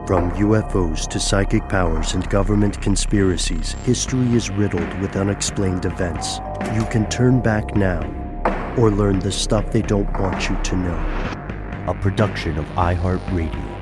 From UFOs to psychic powers and government conspiracies, history is riddled with unexplained events. You can turn back now or learn the stuff they don't want you to know. A production of iHeartRadio.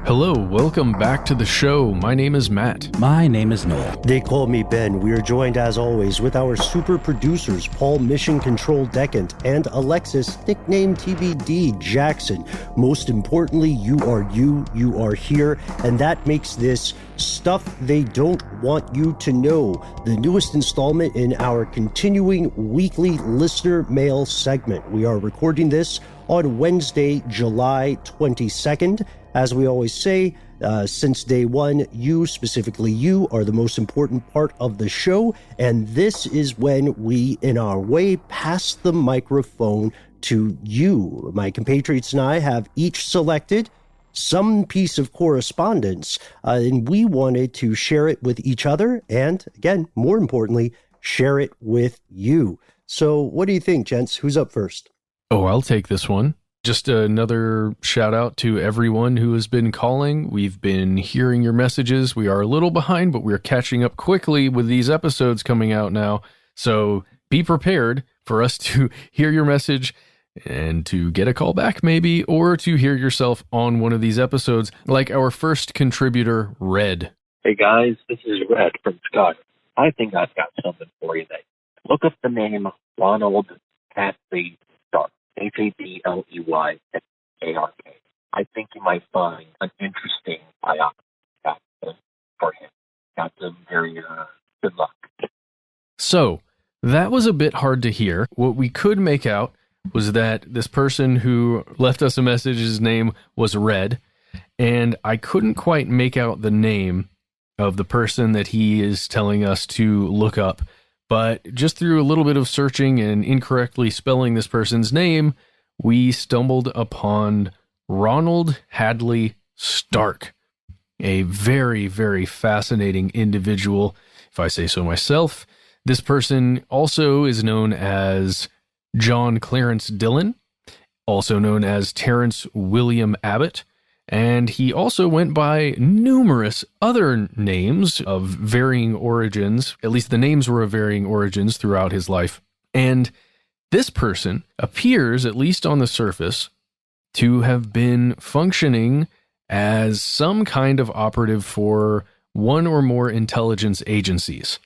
Hello, welcome back to the show. My name is Matt. My name is Noel. They call me Ben. We are joined, as always, with our super producers, Paul Mission Control Decant and Alexis, nicknamed TBD Jackson. Most importantly, you are here, and that makes this Stuff They Don't Want You to Know, the newest installment in our continuing weekly listener mail segment. We are recording this on Wednesday, July 22nd. As we always say, since day one, you, specifically you, are the most important part of the show, and this is when we, in our way, pass the microphone to you. My compatriots and I have each selected some piece of correspondence, and we wanted to share it with each other, and again, more importantly, share it with you. So what do you think, gents? Who's up first? Oh, I'll take this one. Just another shout out to everyone who has been calling. We've been hearing your messages. We are a little behind, but we're catching up quickly with these episodes coming out now. So be prepared for us to hear your message and to get a call back maybe, or to hear yourself on one of these episodes, like our first contributor, Red. Hey guys, this is Red from Scott. I think I've got something for you. Look up the name Ronald Hadley Stark. Hadley Stark. I think you might find an interesting biography for him. Got some very good luck. So, that was a bit hard to hear. What we could make out was that this person who left us a message, his name was Red, and I couldn't quite make out the name of the person that he is telling us to look up. But just through a little bit of searching and incorrectly spelling this person's name, we stumbled upon Ronald Hadley Stark, a very, very fascinating individual, if I say so myself. This person also is known as John Clarence Dillon, also known as Terrence William Abbott, and he also went by numerous other names of varying origins. At least the names were of varying origins throughout his life. And this person appears, at least on the surface, to have been functioning as some kind of operative for one or more intelligence agencies.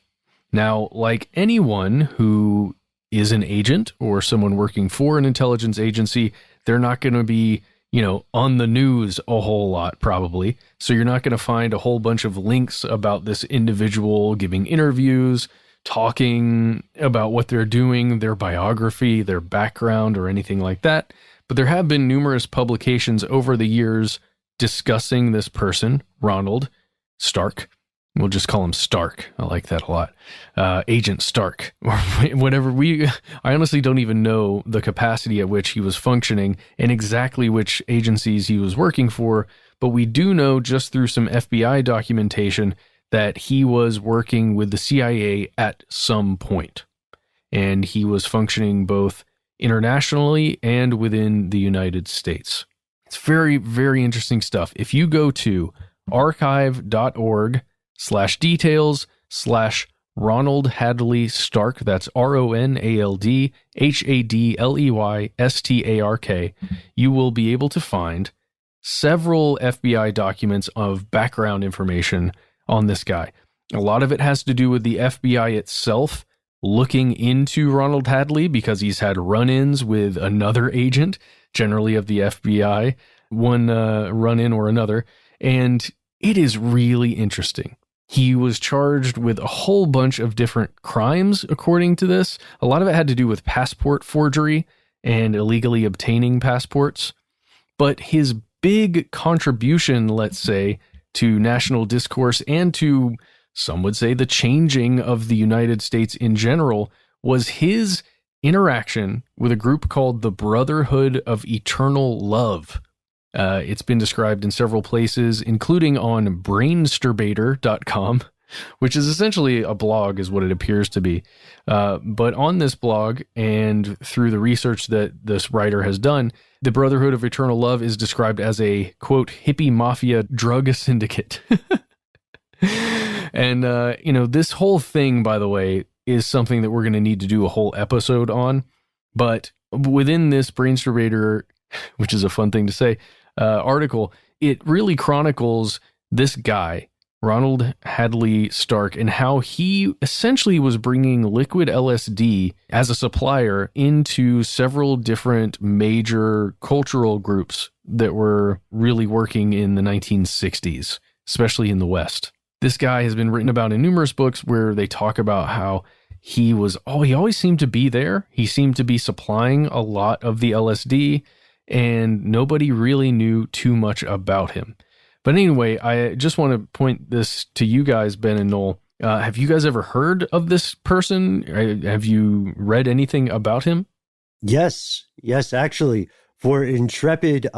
Now, like anyone who is an agent or someone working for an intelligence agency, they're not going to be on the news a whole lot, probably. So you're not going to find a whole bunch of links about this individual giving interviews, talking about what they're doing, their biography, their background, or anything like that. But there have been numerous publications over the years discussing this person, Ronald Stark. We'll just call him Stark. I like that a lot. Agent Stark, or whatever. I honestly don't even know the capacity at which he was functioning and exactly which agencies he was working for, but we do know just through some FBI documentation that he was working with the CIA at some point. And he was functioning both internationally and within the United States. It's very, very interesting stuff. If you go to archive.org/details/Ronald Hadley Stark, that's RONALD HADLEY STARK, you will be able to find several FBI documents of background information on this guy. A lot of it has to do with the FBI itself looking into Ronald Hadley because he's had run-ins with another agent, generally of the FBI, one run-in or another, and it is really interesting. He was charged with a whole bunch of different crimes, according to this. A lot of it had to do with passport forgery and illegally obtaining passports. But his big contribution, let's say, to national discourse and to, some would say, the changing of the United States in general, was his interaction with a group called the Brotherhood of Eternal Love. It's been described in several places, including on brainsturbator.com. which is essentially a blog is what it appears to be. But on this blog and through the research that this writer has done, the Brotherhood of Eternal Love is described as a, quote, hippie mafia drug syndicate. And, this whole thing, by the way, is something that we're going to need to do a whole episode on. But within this Brainstormator, which is a fun thing to say, article, it really chronicles this guy, Ronald Hadley Stark, and how he essentially was bringing liquid LSD as a supplier into several different major cultural groups that were really working in the 1960s, especially in the West. This guy has been written about in numerous books where they talk about how he always seemed to be there. He seemed to be supplying a lot of the LSD, and nobody really knew too much about him. But anyway, I just want to point this to you guys, Ben and Noel. Have you guys ever heard of this person? Have you read anything about him? Yes, actually, for intrepid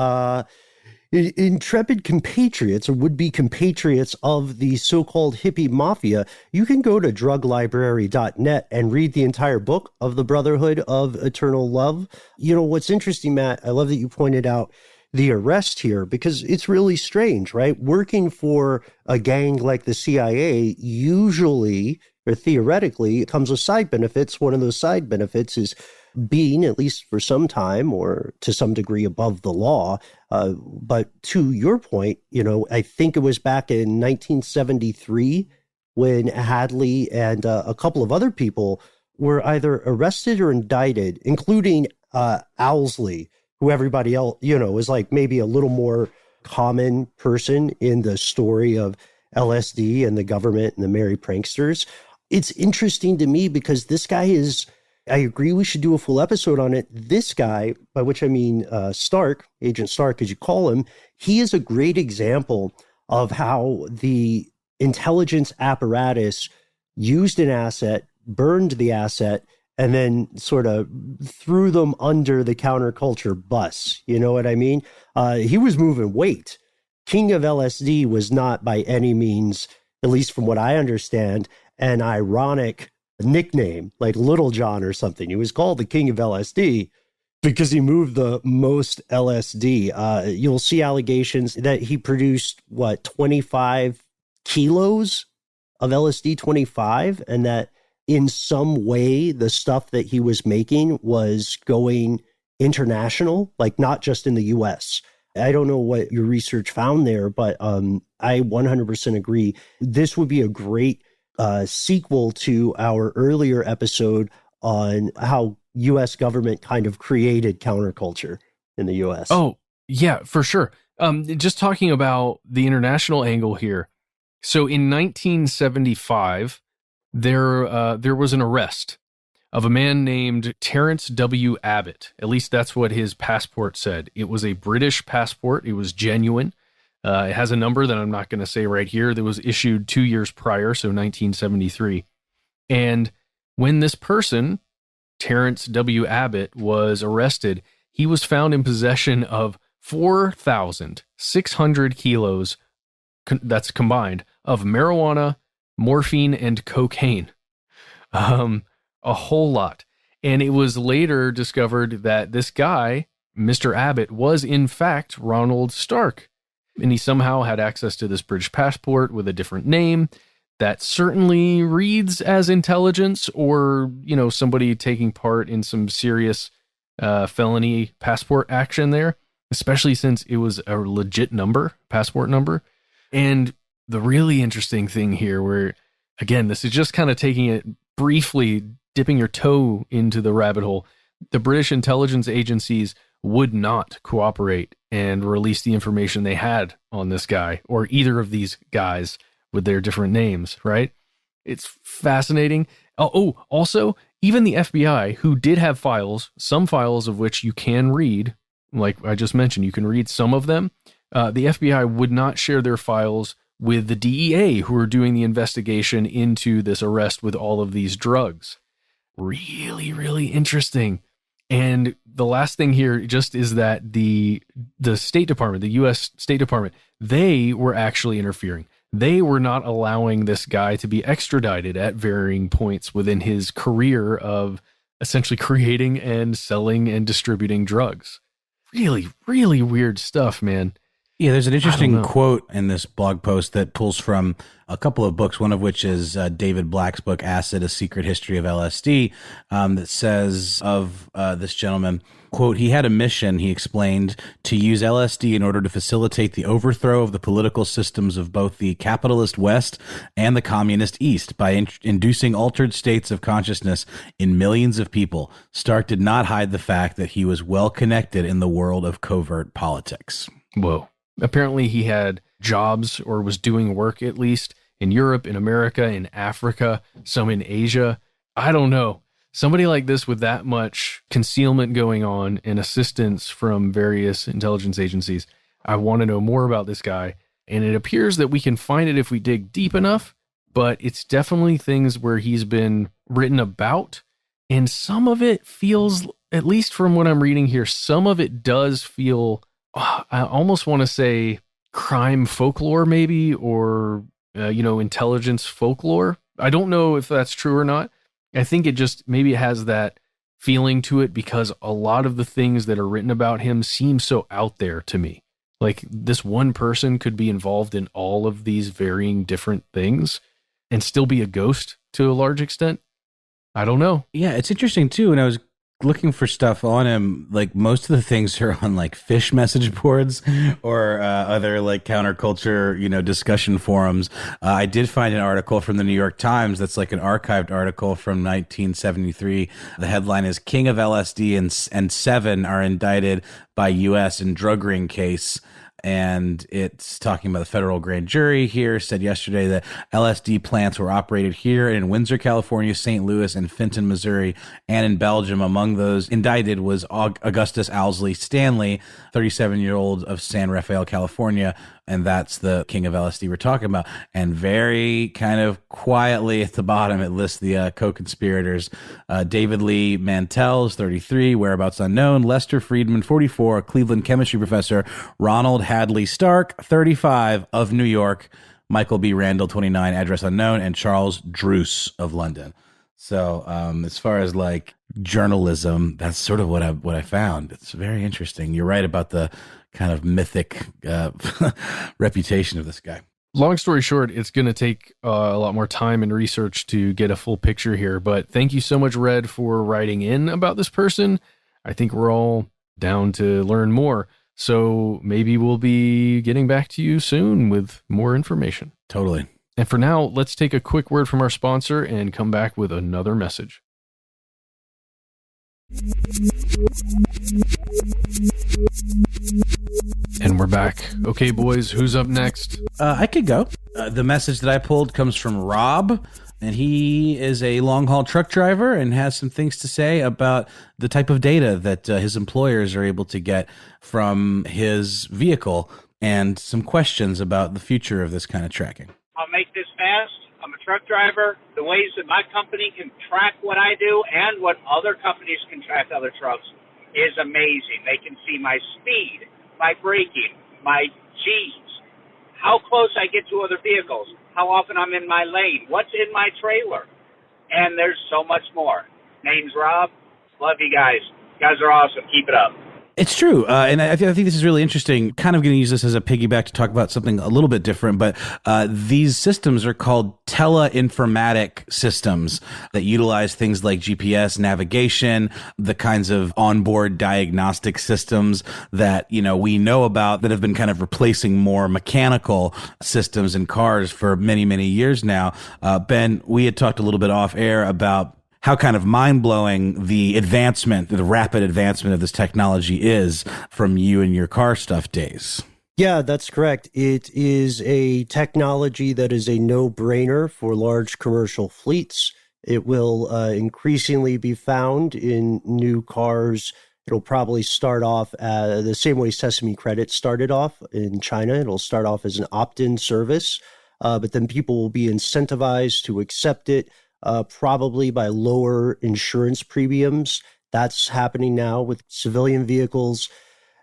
compatriots or would-be compatriots of the so-called hippie mafia, you can go to druglibrary.net and read the entire book of the Brotherhood of Eternal Love. You know, what's interesting, Matt, I love that you pointed out the arrest here, because it's really strange, right? Working for a gang like the CIA usually, or theoretically, comes with side benefits. One of those side benefits is being, at least for some time or to some degree, above the law. But to your point, I think it was back in 1973 when Hadley and a couple of other people were either arrested or indicted, including Owlsley, who everybody else, is like maybe a little more common person in the story of LSD and the government and the merry pranksters. It's interesting to me because this guy is, I agree we should do a full episode on it. This guy, by which I mean Stark, Agent Stark, as you call him, he is a great example of how the intelligence apparatus used an asset, burned the asset, and then sort of threw them under the counterculture bus. You know what I mean? He was moving weight. King of LSD was not by any means, at least from what I understand, an ironic nickname like Little John or something. He was called the King of LSD because he moved the most LSD. You'll see allegations that he produced, 25 kilos of LSD, 25, and that in some way, the stuff that he was making was going international, like not just in the US. I don't know what your research found there, but I 100% agree. This would be a great sequel to our earlier episode on how US government kind of created counterculture in the US. Oh, yeah, for sure. Just talking about the international angle here. So in 1975, there was an arrest of a man named Terrence W. Abbott. At least that's what his passport said. It was a British passport. It was genuine. It has a number that I'm not going to say right here that was issued 2 years prior, so 1973. And when this person, Terrence W. Abbott, was arrested, he was found in possession of 4,600 kilos, that's combined, of marijuana, morphine, and cocaine. A whole lot. And it was later discovered that this guy, Mr. Abbott, was in fact Ronald Stark. And he somehow had access to this British passport with a different name that certainly reads as intelligence or, somebody taking part in some serious felony passport action there, especially since it was a legit number, passport number. And the really interesting thing here where, again, this is just kind of taking it briefly, dipping your toe into the rabbit hole. The British intelligence agencies would not cooperate and release the information they had on this guy or either of these guys with their different names, right? It's fascinating. Oh, also, even the FBI, who did have files, some files of which you can read, like I just mentioned, you can read some of them. The FBI would not share their files with the DEA, who are doing the investigation into this arrest with all of these drugs. Really, really interesting. And the last thing here just is that the State Department, the U.S. State Department, they were actually interfering. they were not allowing this guy to be extradited at varying points within his career of essentially creating and selling and distributing drugs. Really, really weird stuff, man. Yeah, there's an interesting quote in this blog post that pulls from a couple of books, one of which is David Black's book, Acid, A Secret History of LSD, that says of this gentleman, quote, he had a mission, he explained, to use LSD in order to facilitate the overthrow of the political systems of both the capitalist West and the communist East by inducing altered states of consciousness in millions of people. Stark did not hide the fact that he was well connected in the world of covert politics. Whoa. Apparently he had jobs, or was doing work at least, in Europe, in America, in Africa, some in Asia. I don't know. Somebody like this with that much concealment going on and assistance from various intelligence agencies, I want to know more about this guy. And it appears that we can find it if we dig deep enough, but it's definitely things where he's been written about. And some of it feels, at least from what I'm reading here, some of it does feel, I almost want to say crime folklore maybe, or, intelligence folklore. I don't know if that's true or not. I think it just, maybe it has that feeling to it because a lot of the things that are written about him seem so out there to me. Like this one person could be involved in all of these varying different things and still be a ghost to a large extent. I don't know. Yeah, it's interesting too. When I was looking for stuff on him, like most of the things are on like fish message boards or other like counterculture, discussion forums. I did find an article from the New York Times that's like an archived article from 1973. The headline is King of LSD and 7 are indicted by U.S. in drug ring case. And it's talking about the federal grand jury here said yesterday that LSD plants were operated here in Windsor, California, St. Louis, and Fenton, Missouri, and in Belgium. Among those indicted was Augustus Owsley Stanley, 37-year-old of San Rafael, California. And that's the king of LSD we're talking about. And very kind of quietly at the bottom, it lists the co-conspirators. David Lee Mantell is 33, whereabouts unknown. Lester Friedman, 44, a Cleveland chemistry professor. Ronald Hadley Stark, 35, of New York. Michael B. Randall, 29, address unknown. And Charles Druce of London. So as far as like journalism, that's sort of what I found. It's very interesting. You're right about the kind of mythic reputation of this guy. Long story short, it's going to take a lot more time and research to get a full picture here. But thank you so much, Red, for writing in about this person. I think we're all down to learn more. So maybe we'll be getting back to you soon with more information. Totally. And for now, let's take a quick word from our sponsor and come back with another message. And we're back. Okay, boys, who's up next? I could go. The message that I pulled comes from Rob, and he is a long-haul truck driver and has some things to say about the type of data that his employers are able to get from his vehicle and some questions about the future of this kind of tracking. I'll make this fast. I'm a truck driver. The ways that my company can track what I do and what other companies can track other trucks is amazing. They can see my speed, my braking, my G's, how close I get to other vehicles, how often I'm in my lane, what's in my trailer, and there's so much more. Name's Rob. Love you guys. You guys are awesome. Keep it up. It's true, and I think this is really interesting. Kind of going to use this as a piggyback to talk about something a little bit different, but these systems are called teleinformatic systems that utilize things like GPS navigation, the kinds of onboard diagnostic systems that we know about that have been kind of replacing more mechanical systems in cars for many, many years now. Ben, we had talked a little bit off air about how kind of mind-blowing the rapid advancement of this technology is from you and your car stuff days. Yeah, that's correct. It is a technology that is a no-brainer for large commercial fleets. It will increasingly be found in new cars. It'll probably start off the same way Sesame Credit started off in China. It'll start off as an opt-in service, but then people will be incentivized to accept it, probably by lower insurance premiums. That's happening now with civilian vehicles.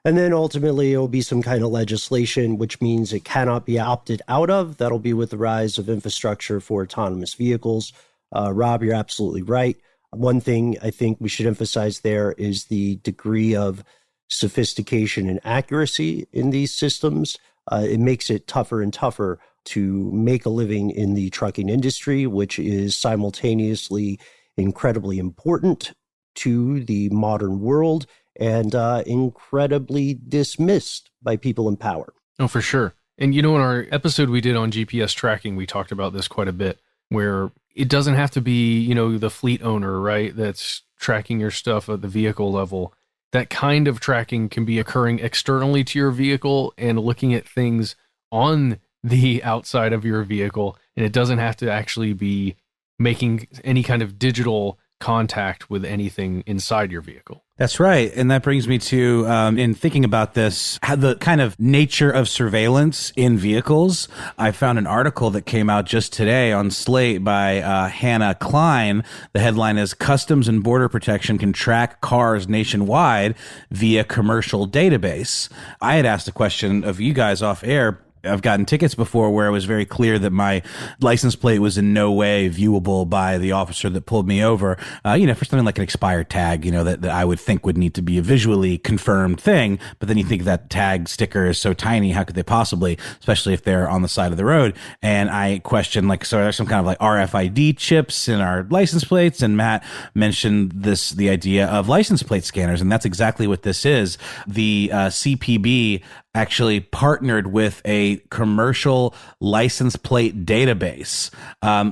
And then ultimately, it will be some kind of legislation, which means it cannot be opted out of. That'll be with the rise of infrastructure for autonomous vehicles. Rob, you're absolutely right. One thing I think we should emphasize there is the degree of sophistication and accuracy in these systems. It makes it tougher and tougher to make a living in the trucking industry, which is simultaneously incredibly important to the modern world and incredibly dismissed by people in power. Oh, for sure. And in our episode we did on GPS tracking, we talked about this quite a bit, where it doesn't have to be, the fleet owner, right, that's tracking your stuff at the vehicle level. That kind of tracking can be occurring externally to your vehicle and looking at things on the outside of your vehicle. And it doesn't have to actually be making any kind of digital contact with anything inside your vehicle. That's right. And that brings me to, in thinking about this, how the kind of nature of surveillance in vehicles. I found an article that came out just today on Slate by Hannah Klein. The headline is Customs and Border Protection Can Track Cars Nationwide Via Commercial Database. I had asked a question of you guys off air. I've gotten tickets before where it was very clear that my license plate was in no way viewable by the officer that pulled me over, for something like an expired tag, that I would think would need to be a visually confirmed thing. But then you think that tag sticker is so tiny, how could they possibly, especially if they're on the side of the road? And I questioned, so there's some kind of RFID chips in our license plates. And Matt mentioned the idea of license plate scanners. And that's exactly what this is. The CPB actually partnered with a commercial license plate database.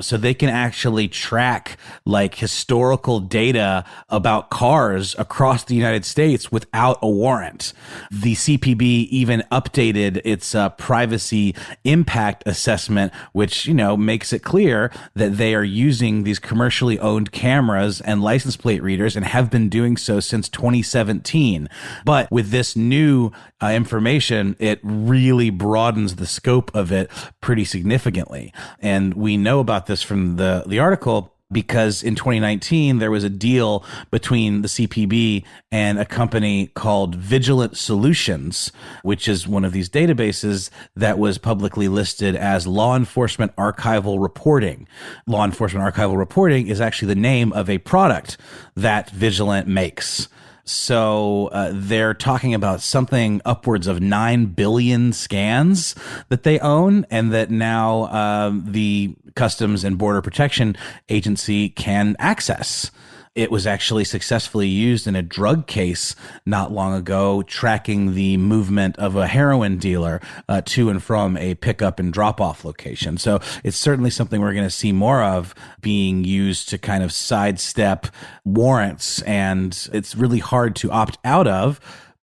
So they can actually track historical data about cars across the United States without a warrant. The CPB even updated its privacy impact assessment, which, makes it clear that they are using these commercially owned cameras and license plate readers and have been doing so since 2017. But with this new information, it really broadens the scope of it pretty significantly. And we know about this from the article because in 2019, there was a deal between the CPB and a company called Vigilant Solutions, which is one of these databases that was publicly listed as Law Enforcement Archival Reporting. Law Enforcement Archival Reporting is actually the name of a product that Vigilant makes. So they're talking about something upwards of 9 billion scans that they own, and that now the Customs and Border Protection Agency can access. It was actually successfully used in a drug case not long ago, tracking the movement of a heroin dealer to and from a pickup and drop-off location. So it's certainly something we're going to see more of being used to kind of sidestep warrants. And it's really hard to opt out of,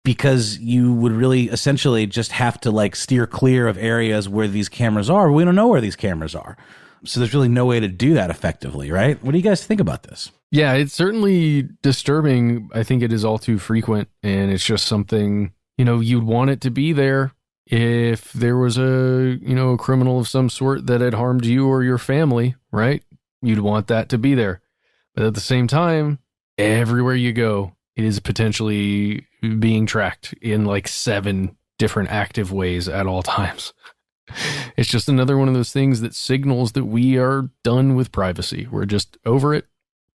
because you would really essentially just have to steer clear of areas where these cameras are. We don't know where these cameras are. So there's really no way to do that effectively, right? What do you guys think about this? Yeah, it's certainly disturbing. I think it is all too frequent, and it's just something, you'd want it to be there if there was a criminal of some sort that had harmed you or your family, right? You'd want that to be there. But at the same time, everywhere you go, it is potentially being tracked in 7 different active ways at all times. It's just another one of those things that signals that we are done with privacy. We're just over it.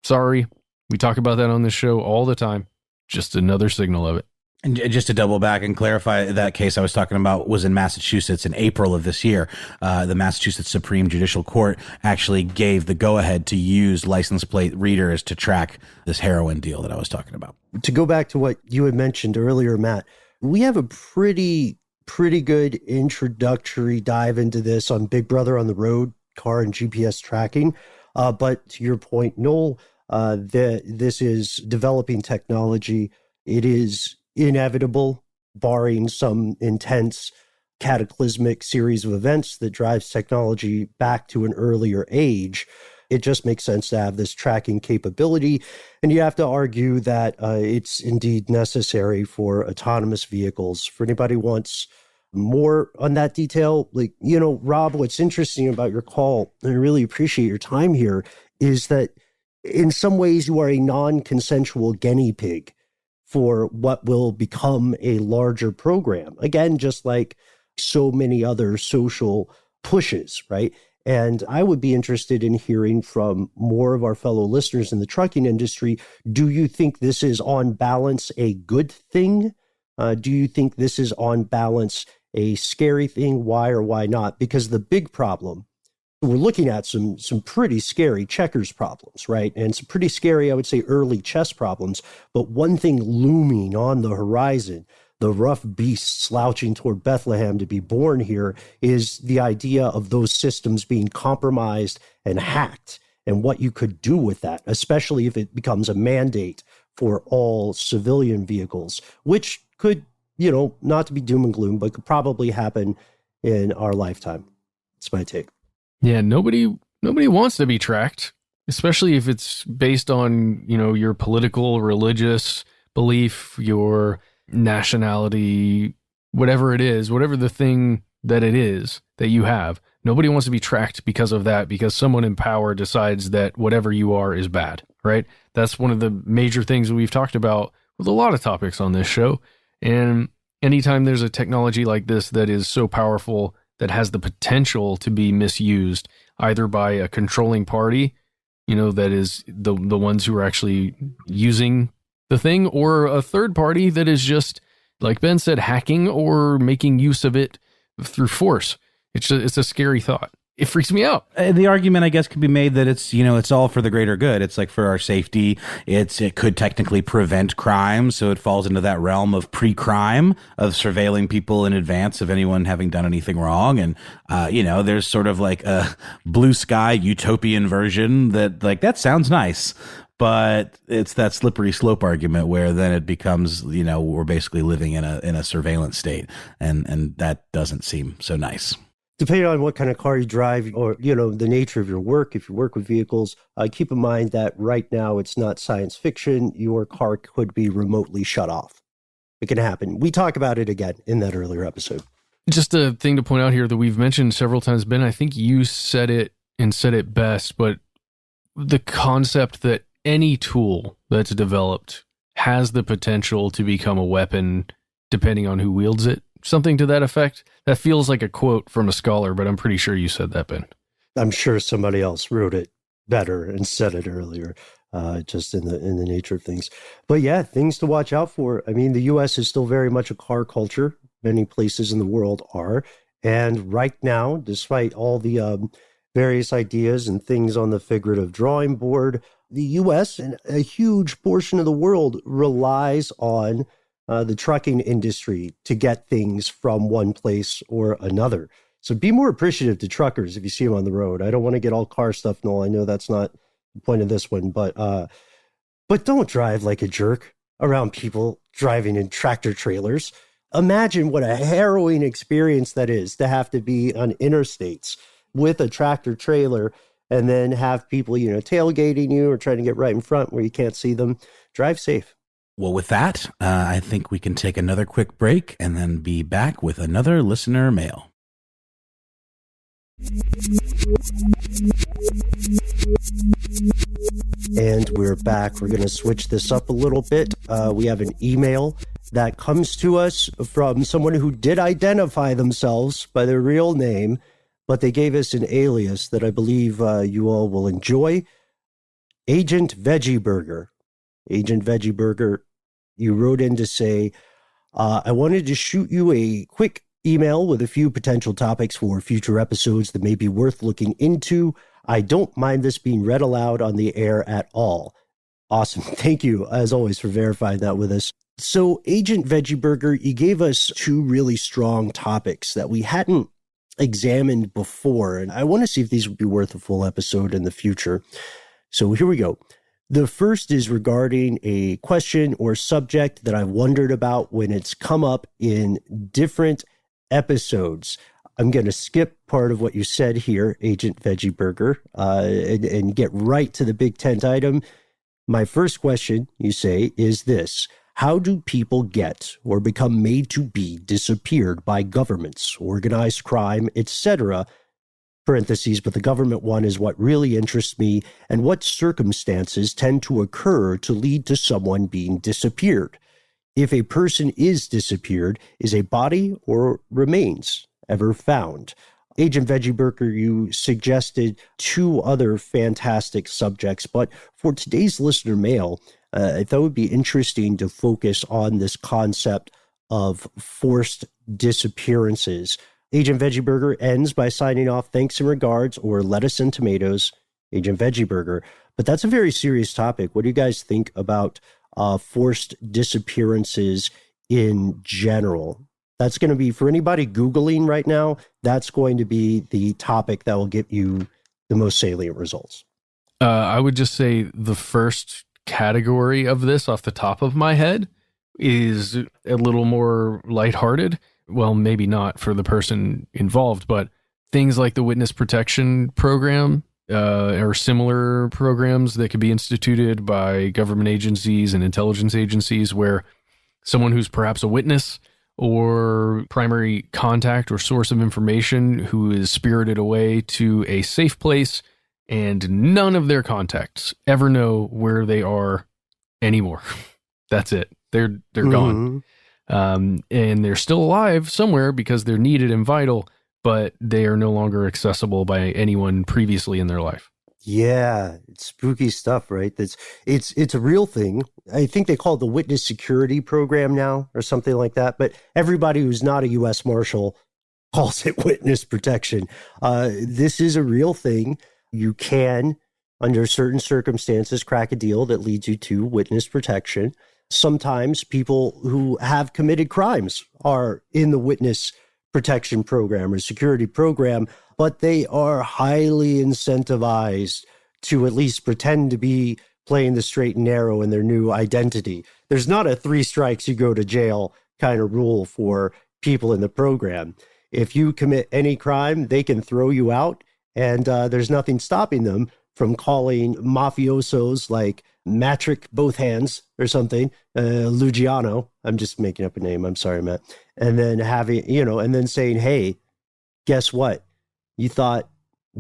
Sorry. We talk about that on this show all the time. Just another signal of it. And just to double back and clarify, that case I was talking about was in Massachusetts in April of this year. The Massachusetts Supreme Judicial Court actually gave the go-ahead to use license plate readers to track this heroin deal that I was talking about. To go back to what you had mentioned earlier, Matt, we have a pretty good introductory dive into this on Big Brother on the Road, car and GPS tracking. But to your point, Noel, this is developing technology. It is inevitable, barring some intense cataclysmic series of events that drives technology back to an earlier age. It just makes sense to have this tracking capability. And you have to argue that it's indeed necessary for autonomous vehicles. For anybody who wants more on that detail, Rob, what's interesting about your call, and I really appreciate your time here, is that in some ways you are a non-consensual guinea pig for what will become a larger program. Again, just like so many other social pushes, right? And I would be interested in hearing from more of our fellow listeners in the trucking industry. Do you think this is on balance a good thing? Do you think this is on balance a scary thing? Why or why not? Because the big problem, we're looking at some pretty scary checkers problems, right? And some pretty scary, I would say, early chess problems. But one thing looming on the horizon, the rough beast slouching toward Bethlehem to be born here, is the idea of those systems being compromised and hacked and what you could do with that, especially if it becomes a mandate for all civilian vehicles, which could, not to be doom and gloom, but could probably happen in our lifetime. That's my take. Yeah, nobody wants to be tracked, especially if it's based on, your political, religious belief, your nationality, whatever it is, whatever the thing that it is that you have. Nobody wants to be tracked because of that, because someone in power decides that whatever you are is bad, right? That's one of the major things that we've talked about with a lot of topics on this show. And anytime there's a technology like this that is so powerful, that has the potential to be misused either by a controlling party, that is the ones who are actually using the thing, or a third party that is just, like Ben said, hacking or making use of it through force. It's a scary thought. It freaks me out. The argument, I guess, could be made that it's all for the greater good. It's like for our safety. It could technically prevent crime, so it falls into that realm of pre-crime, of surveilling people in advance of anyone having done anything wrong. And there's sort of like a blue sky utopian version that sounds nice. But it's that slippery slope argument where then it becomes, we're basically living in a surveillance state, and that doesn't seem so nice. Depending on what kind of car you drive or, the nature of your work, if you work with vehicles, keep in mind that right now it's not science fiction. Your car could be remotely shut off. It can happen. We talk about it again in that earlier episode. Just a thing to point out here that we've mentioned several times, Ben, I think you said it and said it best, but the concept that any tool that's developed has the potential to become a weapon depending on who wields it. Something to that effect. That feels like a quote from a scholar, but I'm pretty sure you said that, Ben. I'm sure somebody else wrote it better and said it earlier, just in the nature of things. But yeah, things to watch out for. I mean, the U.S. is still very much a car culture. Many places in the world are. And right now, despite all the various ideas and things on the figurative drawing board, the U.S. and a huge portion of the world relies on the trucking industry to get things from one place or another. So be more appreciative to truckers if you see them on the road. I don't want to get all car stuff, Noel. I know that's not the point of this one, but don't drive like a jerk around people driving in tractor trailers. Imagine what a harrowing experience that is to have to be on interstates with a tractor trailer and then have people, tailgating you or trying to get right in front where you can't see them. Drive safe. Well, with that, I think we can take another quick break and then be back with another listener mail. And we're back. We're going to switch this up a little bit. We have an email that comes to us from someone who did identify themselves by their real name, but they gave us an alias that I believe you all will enjoy. Agent Veggie Burger. Agent Veggie Burger, you wrote in to say, I wanted to shoot you a quick email with a few potential topics for future episodes that may be worth looking into. I don't mind this being read aloud on the air at all. Awesome. Thank you, as always, for verifying that with us. So, Agent Veggie Burger, you gave us two really strong topics that we hadn't examined before, and I want to see if these would be worth a full episode in the future. So here we go. The first is regarding a question or subject that I've wondered about when it's come up in different episodes. I'm going to skip part of what you said here, Agent Veggie Burger, and get right to the big tent item. My first question, you say, is this: how do people get or become made to be disappeared by governments, organized crime, etc.? Parentheses, but the government one is what really interests me, and what circumstances tend to occur to lead to someone being disappeared. If a person is disappeared, is a body or remains ever found? Agent Veggie Burger, you suggested two other fantastic subjects, but for today's listener mail, I thought it would be interesting to focus on this concept of forced disappearances. Agent Veggie Burger ends by signing off, thanks and regards, or lettuce and tomatoes, Agent Veggie Burger. But that's a very serious topic. What do you guys think about forced disappearances in general? That's going to be, for anybody Googling right now, that's going to be the topic that will get you the most salient results. I would just say the first category of this off the top of my head is a little more lighthearted. Well, maybe not for the person involved, but things like the witness protection program or similar programs that could be instituted by government agencies and intelligence agencies where someone who's perhaps a witness or primary contact or source of information who is spirited away to a safe place and none of their contacts ever know where they are anymore. That's it. They're gone. And they're still alive somewhere because they're needed and vital, but they are no longer accessible by anyone previously in their life. Yeah, it's spooky stuff, right? It's a real thing. I think they call it the witness security program now or something like that. But everybody who's not a U.S. Marshal calls it witness protection. This is a real thing. You can, under certain circumstances, crack a deal that leads you to witness protection. Sometimes people who have committed crimes are in the witness protection program or security program, but they are highly incentivized to at least pretend to be playing the straight and narrow in their new identity. There's not a 3 strikes, you go to jail kind of rule for people in the program. If you commit any crime, they can throw you out, and there's nothing stopping them from calling mafiosos like Matrick Both Hands or something, Lugiano. I'm just making up a name. I'm sorry, Matt. And then and then saying, hey, guess what? You thought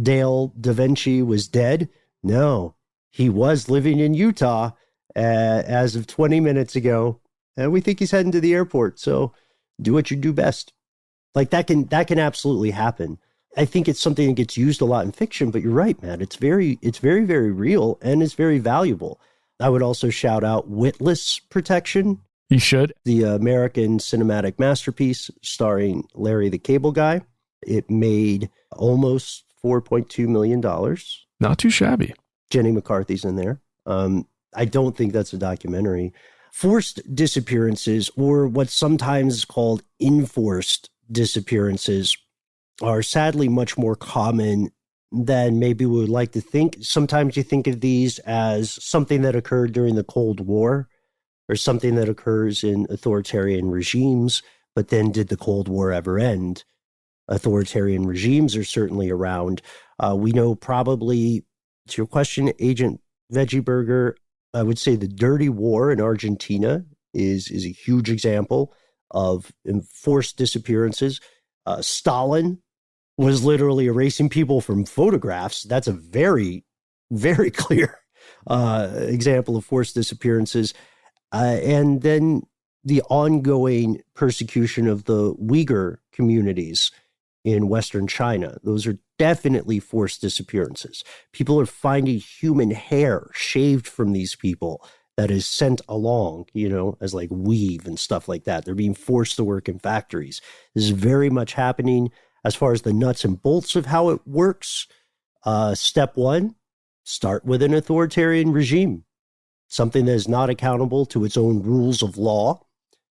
Dale Da Vinci was dead? No, he was living in Utah as of 20 minutes ago. And we think he's heading to the airport. So do what you do best. Like that can absolutely happen. I think it's something that gets used a lot in fiction, but you're right, Matt. It's very, very real and it's very valuable. I would also shout out Witless Protection. You should. The American cinematic masterpiece starring Larry the Cable Guy. It made almost $4.2 million. Not too shabby. Jenny McCarthy's in there. I don't think that's a documentary. Forced disappearances, or what's sometimes called enforced disappearances, are sadly much more common than maybe we would like to think. Sometimes you think of these as something that occurred during the Cold War or something that occurs in authoritarian regimes, but then did the Cold War ever end? Authoritarian regimes are certainly around. We know probably, to your question, Agent Veggie Burger, I would say the Dirty War in Argentina is a huge example of enforced disappearances. Stalin was literally erasing people from photographs. That's a very, very clear example of forced disappearances. And then the ongoing persecution of the Uyghur communities in Western China. Those are definitely forced disappearances. People are finding human hair shaved from these people that is sent along, as like weave and stuff like that. They're being forced to work in factories. This is very much happening. As far as the nuts and bolts of how it works, step one, start with an authoritarian regime, something that is not accountable to its own rules of law.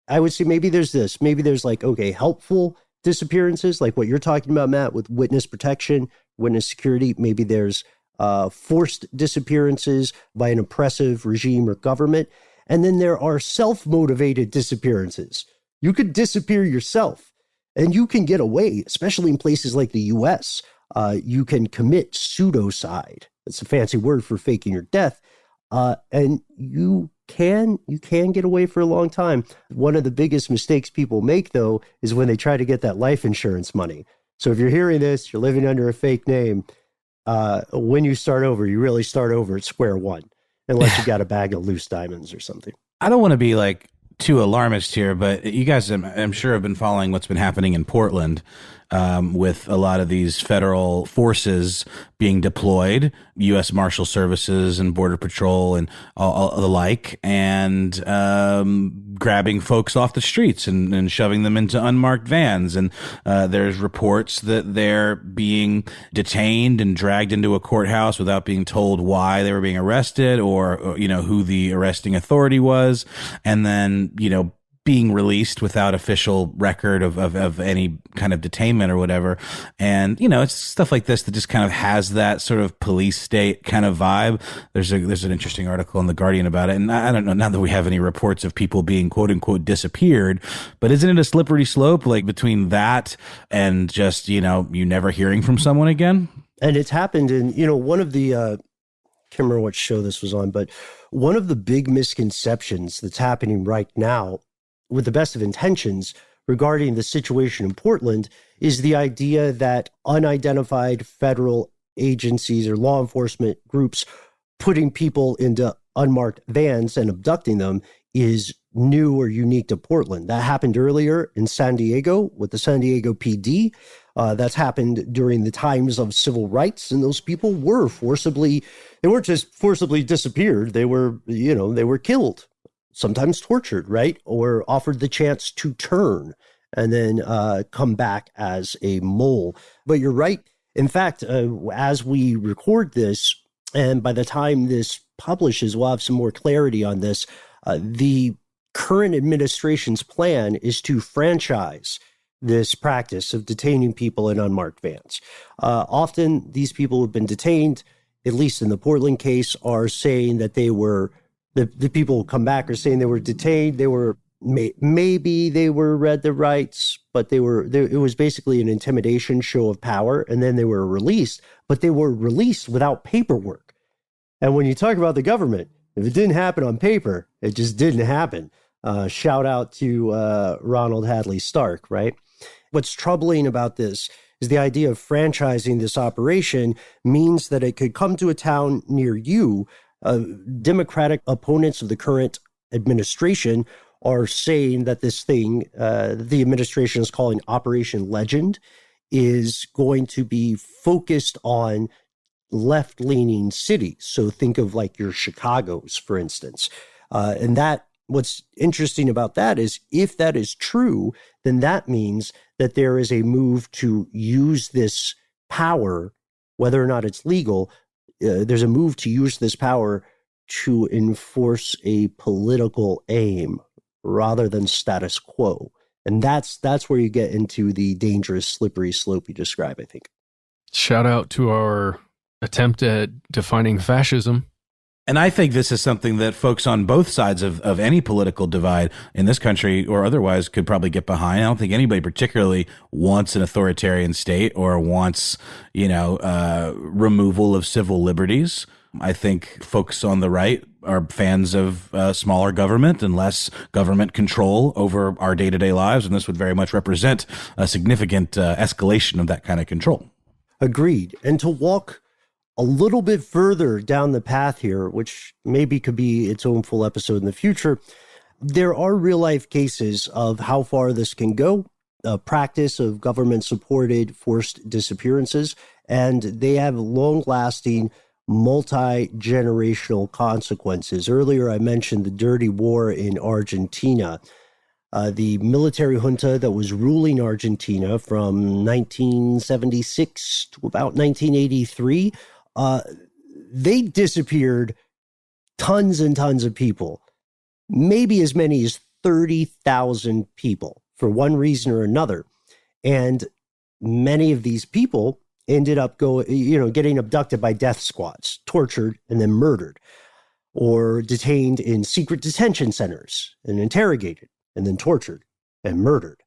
I would say maybe there's this. Maybe there's helpful disappearances, like what you're talking about, Matt, with witness protection, witness security. Maybe there's forced disappearances by an oppressive regime or government. And then there are self-motivated disappearances. You could disappear yourself and you can get away, especially in places like the US. You can commit pseudocide. It's a fancy word for faking your death. And you can get away for a long time. One of the biggest mistakes people make, though, is when they try to get that life insurance money. So if you're hearing this, you're living under a fake name, when you start over, you really start over at square one, unless you got a bag of loose diamonds or something. I don't want to be too alarmist here, but you guys, I'm sure, have been following what's been happening in Portland with a lot of these federal forces being deployed, U.S. Marshal Services and Border Patrol and all the like, and grabbing folks off the streets and shoving them into unmarked vans. And there's reports that they're being detained and dragged into a courthouse without being told why they were being arrested or who the arresting authority was. And then, being released without official record of any kind of detainment or whatever. And, it's stuff like this that just kind of has that sort of police state kind of vibe. There's an interesting article in The Guardian about it. And I don't know, not that we have any reports of people being quote unquote disappeared, but isn't it a slippery slope like between that and just, you never hearing from someone again? And it's happened in, one of the, can't remember what show this was on, but one of the big misconceptions that's happening right now, with the best of intentions, regarding the situation in Portland is the idea that unidentified federal agencies or law enforcement groups putting people into unmarked vans and abducting them is new or unique to Portland. That happened earlier in San Diego with the San Diego PD. That's happened during the times of civil rights, and those people were they weren't just forcibly disappeared. They were, they were killed, sometimes tortured, right? Or offered the chance to turn and then come back as a mole. But you're right. In fact, as we record this, and by the time this publishes, we'll have some more clarity on this. The current administration's plan is to franchise this practice of detaining people in unmarked vans. Often these people who've been detained, at least in the Portland case, are saying that they were the people who come back are saying they were detained. They were maybe they were read the rights, but it was basically an intimidation show of power. And then they were released, but they were released without paperwork. And when you talk about the government, if it didn't happen on paper, it just didn't happen. Shout out to Ronald Hadley Stark, right? What's troubling about this is the idea of franchising this operation means that it could come to a town near you. Democratic opponents of the current administration are saying that this thing, the administration is calling Operation Legend, is going to be focused on left-leaning cities. So think of like your Chicagos, for instance. And that what's interesting about that is if that is true, then that means that there is a move to use this power, whether or not it's legal. There's a move to use this power to enforce a political aim rather than status quo. And that's where you get into the dangerous, slippery slope you describe, I think. Shout out to our attempt at defining fascism. And I think this is something that folks on both sides of any political divide in this country or otherwise could probably get behind. I don't think anybody particularly wants an authoritarian state or wants, removal of civil liberties. I think folks on the right are fans of smaller government and less government control over our day-to-day lives. And this would very much represent a significant escalation of that kind of control. Agreed. And to walk a little bit further down the path here, which maybe could be its own full episode in the future, there are real life cases of how far this can go, a practice of government-supported forced disappearances, and they have long-lasting multi-generational consequences. Earlier, I mentioned the dirty war in Argentina. The military junta that was ruling Argentina from 1976 to about 1983, they disappeared tons and tons of people, maybe as many as 30,000 people for one reason or another. And many of these people ended up getting abducted by death squads, tortured and then murdered, or detained in secret detention centers and interrogated and then tortured and murdered.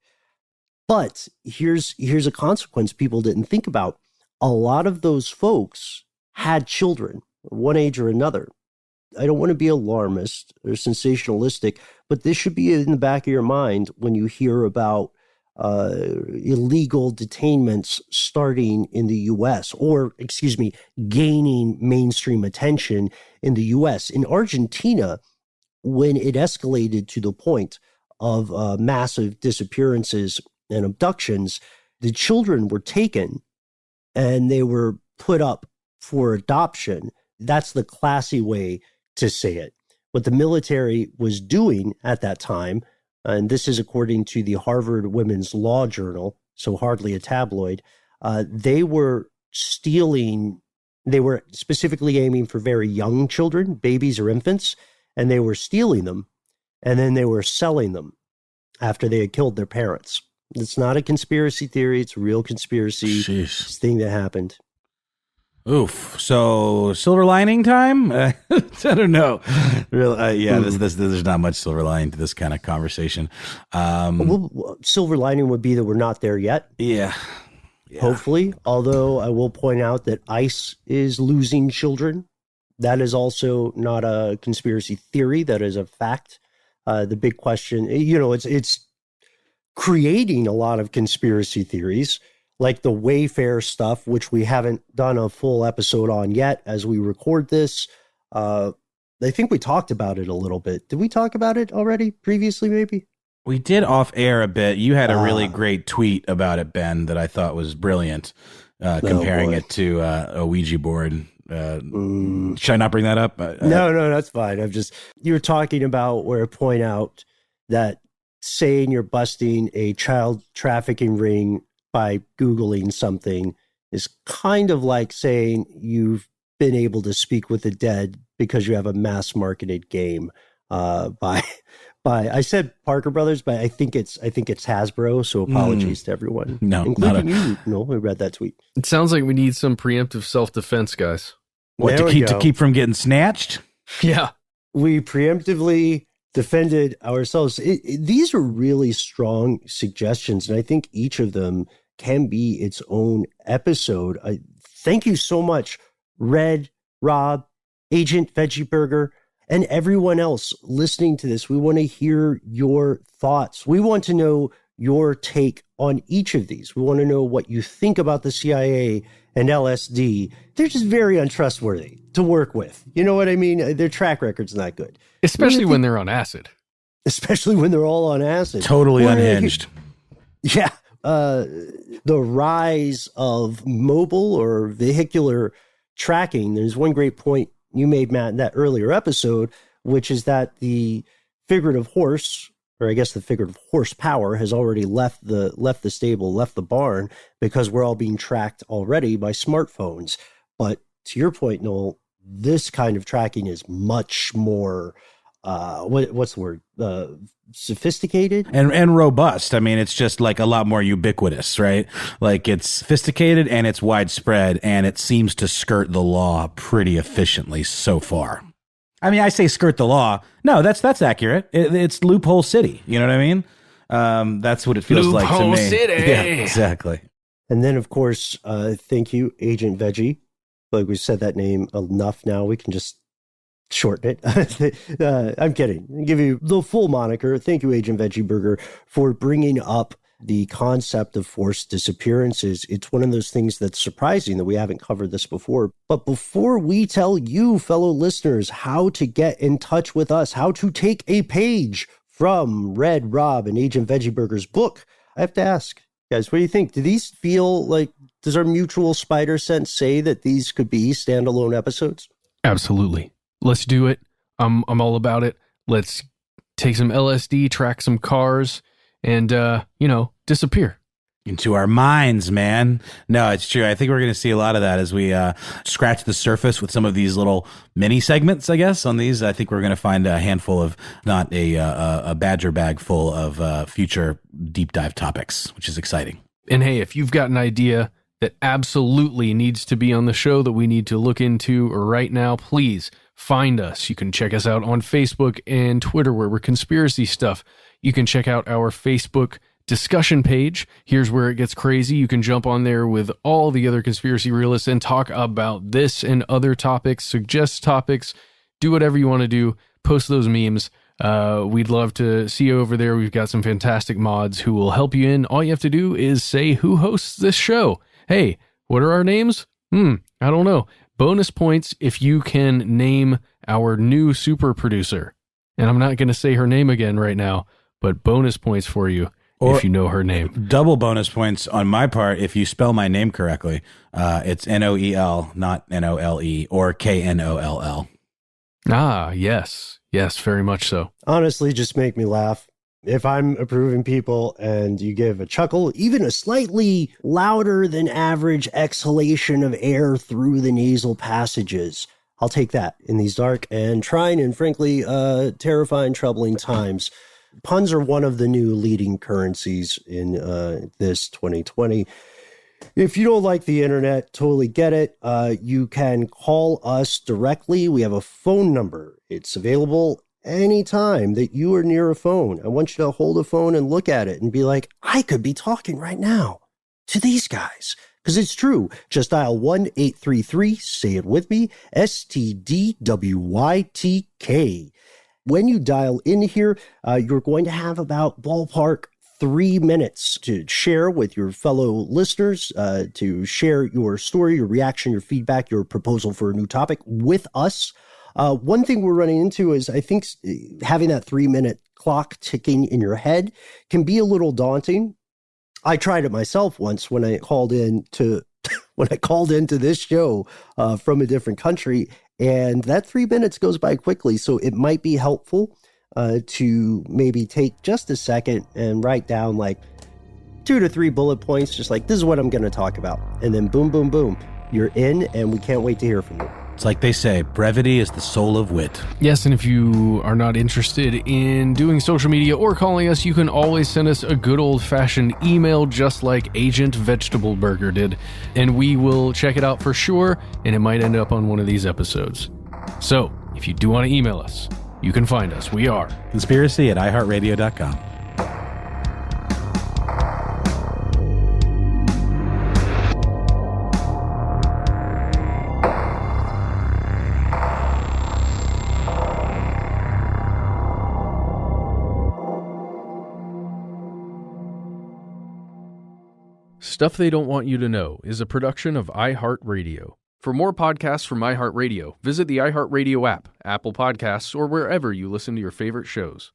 But here's a consequence people didn't think about. A lot of those folks had children, one age or another. I don't want to be alarmist or sensationalistic, but this should be in the back of your mind when you hear about illegal detainments starting in the U.S. or, gaining mainstream attention in the U.S. In Argentina, when it escalated to the point of massive disappearances and abductions, the children were taken and they were put up for adoption. That's the classy way to say it. What the military was doing at that time, and this is according to the Harvard Women's Law Journal, so hardly a tabloid, they were stealing, they were specifically aiming for very young children, babies or infants, and they were stealing them, and then they were selling them after they had killed their parents. It's not a conspiracy theory. It's a real conspiracy thing that happened. Oof. So silver lining time? I don't know. There's not much silver lining to this kind of conversation. Silver lining would be that we're not there yet. Yeah. Hopefully. Although I will point out that ICE is losing children. That is also not a conspiracy theory. That is a fact. The big question, it's creating a lot of conspiracy theories, like the Wayfair stuff, which we haven't done a full episode on yet as we record this. I think we talked about it a little bit. Did we talk about it already previously, maybe? We did off air a bit. You had a really great tweet about it, Ben, that I thought was brilliant, comparing it to a Ouija board. Should I not bring that up? No, that's fine. You were talking about where I point out that saying you're busting a child trafficking ring by Googling something is kind of like saying you've been able to speak with the dead because you have a mass marketed game by I said Parker Brothers, but I think it's Hasbro. So apologies to everyone. No, including you. No, we read that tweet. It sounds like we need some preemptive self-defense, guys. What, to keep from getting snatched? Yeah. We preemptively defended ourselves. These are really strong suggestions, and I think each of them can be its own episode. Thank you so much, Red, Rob, Agent Veggie Burger, and everyone else listening to this. We want to hear your thoughts. We want to know your take on each of these. We want to know what you think about the CIA and LSD. They're just very untrustworthy to work with. You know what I mean? Their track record's not good. Especially when they're on acid. Especially when they're all on acid. Totally unhinged. Yeah. The rise of mobile or vehicular tracking. There's one great point you made, Matt, in that earlier episode, which is that the figurative horse, or I guess the figurative horsepower, has already left the stable, left the barn, because we're all being tracked already by smartphones. But to your point, Noel, this kind of tracking is much more, what's the word? Sophisticated and robust. I mean, it's just like a lot more ubiquitous, right? Like it's sophisticated and it's widespread, and it seems to skirt the law pretty efficiently so far. I mean, I say skirt the law. No, that's accurate. It's loophole city. You know what I mean? That's what it feels like to me. Loophole city. Yeah, exactly. And then, of course, thank you, Agent Veggie. Like we said that name enough now, we can just shorten it. I'm kidding. I'll give you the full moniker. Thank you, Agent Veggie Burger, for bringing up the concept of forced disappearances. It's one of those things that's surprising that we haven't covered this before. But before we tell you, fellow listeners, how to get in touch with us, how to take a page from Red, Rob, and Agent Veggie Burger's book, I have to ask, guys, what do you think? Do these feel like, does our mutual spider sense say that these could be standalone episodes? Absolutely. Let's do it. I'm all about it. Let's take some LSD, track some cars, and, disappear. Into our minds, man. No, it's true. I think we're going to see a lot of that as we scratch the surface with some of these little mini segments, I guess, on these. I think we're going to find a handful of, not a badger bag full of future deep dive topics, which is exciting. And hey, if you've got an idea that absolutely needs to be on the show that we need to look into right now, please find us. You can check us out on Facebook and Twitter, where we're Conspiracy Stuff. You can check out our Facebook discussion page. Here's where it gets crazy. You can jump on there with all the other conspiracy realists and talk about this and other topics, suggest topics, do whatever you want to do, post those memes. We'd love to see you over there. We've got some fantastic mods who will help you in. All you have to do is say who hosts this show. Hey, what are our names? I don't know. Bonus points if you can name our new super producer. And I'm not going to say her name again right now, but bonus points for you if you know her name. Double bonus points on my part if you spell my name correctly. It's Noel, not Nole, or Knoll. Ah, yes. Yes, very much so. Honestly, just make me laugh. If I'm approving people and you give a chuckle, even a slightly louder than average exhalation of air through the nasal passages, I'll take that in these dark and trying and frankly terrifying, troubling times. Puns are one of the new leading currencies in this 2020. If you don't like the internet, totally get it. You can call us directly. We have a phone number. It's available anytime that you are near a phone. I want you to hold a phone and look at it and be like, I could be talking right now to these guys. Because it's true. Just dial 1-833, say it with me, STDWYTK. When you dial in here, you're going to have about ballpark 3 minutes to share with your fellow listeners, to share your story, your reaction, your feedback, your proposal for a new topic with us. One thing we're running into is I think having that 3-minute clock ticking in your head can be a little daunting. I tried it myself once when I called into this show from a different country, and that 3 minutes goes by quickly. So it might be helpful to maybe take just a second and write down like 2 to 3 bullet points, just like this is what I'm going to talk about, and then boom, boom, boom, you're in, and we can't wait to hear from you. It's like they say, brevity is the soul of wit. Yes, and if you are not interested in doing social media or calling us, you can always send us a good old-fashioned email just like Agent Vegetable Burger did, and we will check it out for sure, and it might end up on one of these episodes. So, if you do want to email us, you can find us. We are conspiracy@iHeartRadio.com. Stuff They Don't Want You to Know is a production of iHeartRadio. For more podcasts from iHeartRadio, visit the iHeartRadio app, Apple Podcasts, or wherever you listen to your favorite shows.